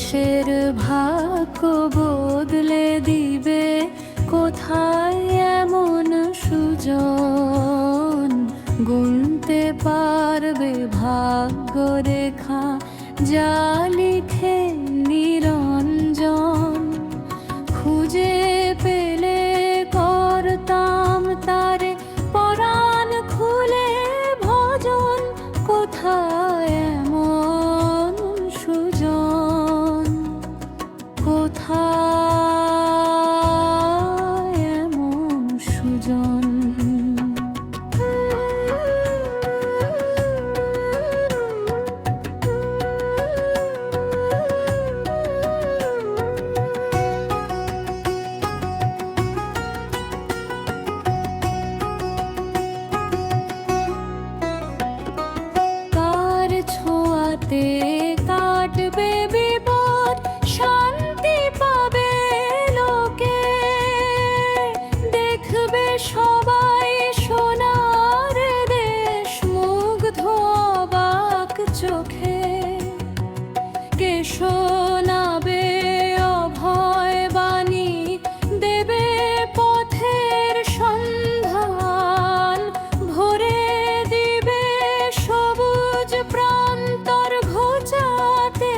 দেশের ভাগ্য বদলে দিবে কোথায় এমন সুজন, গুনতে পারবে ভাগ্য রেখা যা লিখে নিরঞ্জন। খুঁজে পেলে করতাম তারে পরাণ খুলে ভজন, কোথায় এমন সুজন, কোথায় এমন সুজন। ছোঁয়াতে কাটবে বিপদ, শান্তি পাবে লোকে, দেখবে সবাই সোনার দেশ মুগ্ধ অবাক চোখে। কে শোনাবে অভয় বাণী, দেবে পথের সন্ধান, ভরে দিবে সবুজ প্রান্তর ঘোচাতে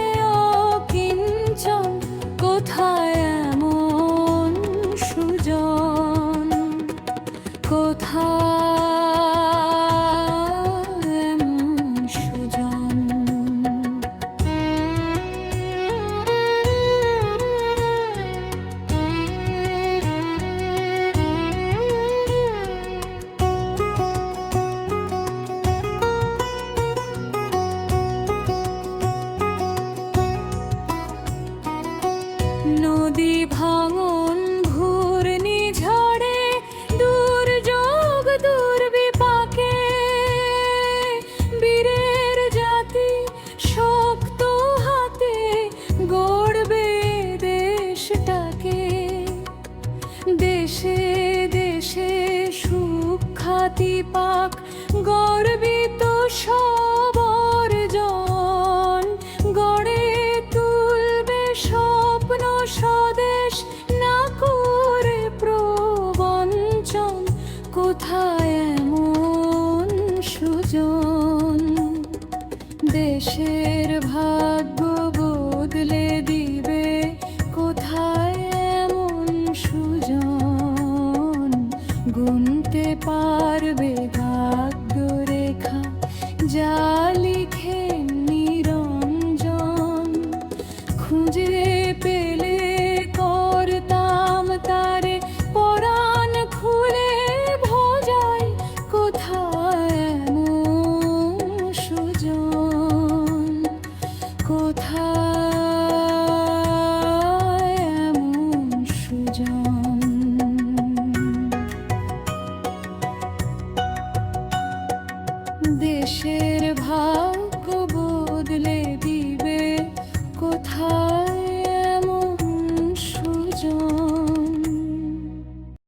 অকিঞ্চন, কোথায় এমন সুজন, কোথায় এমন সুজন। নদী ভাঙন ঘূর্ণিঝড়ে দুর্যোগ দুর্বিপাকে, বীরের জাতি শক্ত হাতে গড়বে দেশটাকে। দেশে দেশে সুখ্যাতি পাক গর্বিত সব অর্জন, গড়ে তুলবে স্বপ্ন স্বদেশ না করে প্রবঞ্চন, কোথায় এমন সুজন। দেশের ভাগ্য বদলে দিবে কোথায় এমন সুজন, গুনতে পারবে ভাগ্য রেখা যা লিখে নিরঞ্জন। খুঁজে পেলে করতাম তারে পরাণ খুলে ভজাই, কোথায় এমন সুজন, কোথায় এমন সুজন। দেশে